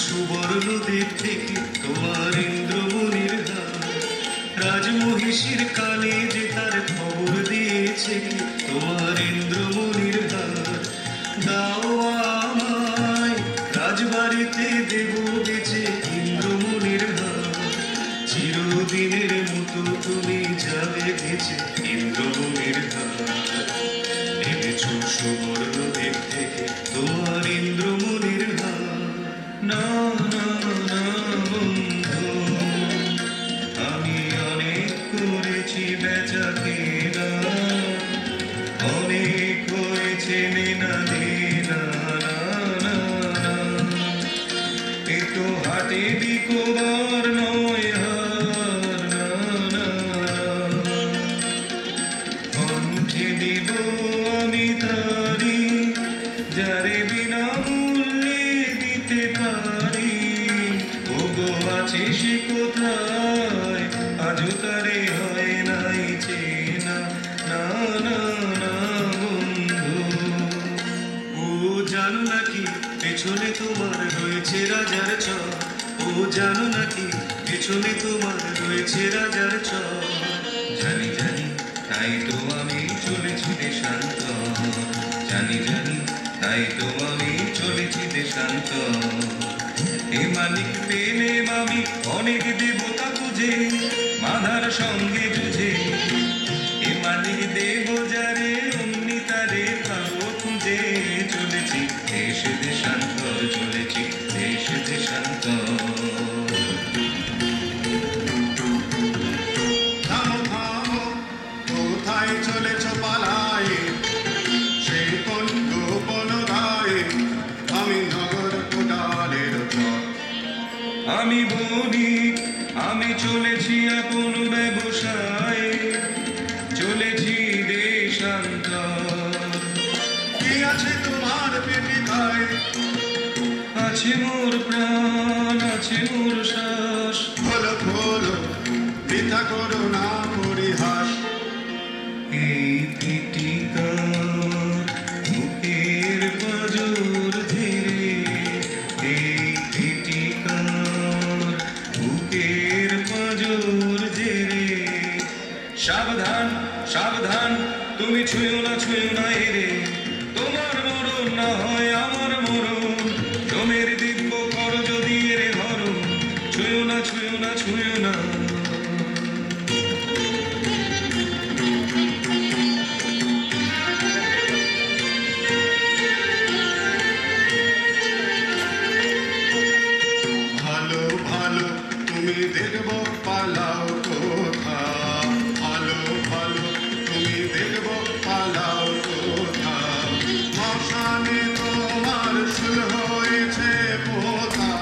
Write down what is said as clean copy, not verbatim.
সুবর্ণদ্বীপ থেকে তোমার ইন্দ্রমণির হার, রাজমহিষীর কানে যে তার খবর দিয়েছে কি তোমার ইন্দ্রমণির হার। দাও আমায় রাজবাড়িতে দেব বেচে ইন্দ্রমণির হার, চিরদিনের মতো তুমি যাবে বেচে ইন্দ্রমণির হার। এনেছো সুবর্ণদ্বীপ থেকে তোমার ইন্দ্রমণির হার। না না না বন্ধু, আমি অনেক করেছি বেচা কেনা, অনেক হয়েছে নেনা দেনা। না না না, এ তো হাটে বিকোবার নয় হার। না না না, কণ্ঠে দিব আমি তারি, যারে বিনামূল্যে দিতে পারি। ওগো আছে সে কোথায়, আজও তারে হয় নাই চেনা। না না না বন্ধু, ও জানো নাকি পেছনে তোমার রয়েছে রাজার চর। ও জানো নাকি পেছনে তোমার রয়েছে রাজার চর। জানি জানি তাই তো আমি চলেছি দেশান্ত, জানি জানি তাই তো আমি চলেছি দেশান্ত। এ মালিক পেলে আমি অনেক দেবতা খুঁজে মাধার সঙ্গে যুঝে। এ মালিক দেব যারে অমনি তারে পাবো খুঁজে। চলেছি দেশ দেশান্তর, চলেছি দেশ দেশান্তর। কোথায় চলেছ পালায়, সে কোন গোপন গায়ে, আমি নগর কোটালের চর। আমি বণিক, আমি চলেছি আপন ব্যবসায়, চলেছি দেশান্তর। কি আছে তোমার পেটে খায়, আছে মোর প্রাণ, আছে মোর শ্বাস। খোলো খোলো বৃথা করো না পরিহাস। এই পিটিকার বুকের পাঁজর ধীরে, এই পিটিকার বুকের পাঁজর ধীরে। সাবধান সাবধান, তুমি ছুঁয়ো না এরে, তোমার মরণ না হয় আমার মরণ। জমের দিব্য কর যদি এরে হরণ, ছুঁয়ো না ছুঁয়ো না ছুঁয়ো না। ভালো ভালো তুমি দেখব পালাও কোথা, ভালো ভালো তুমি দেখব পালাও কোথা। মশানে তোমার শুরু হয়েছে পোথা,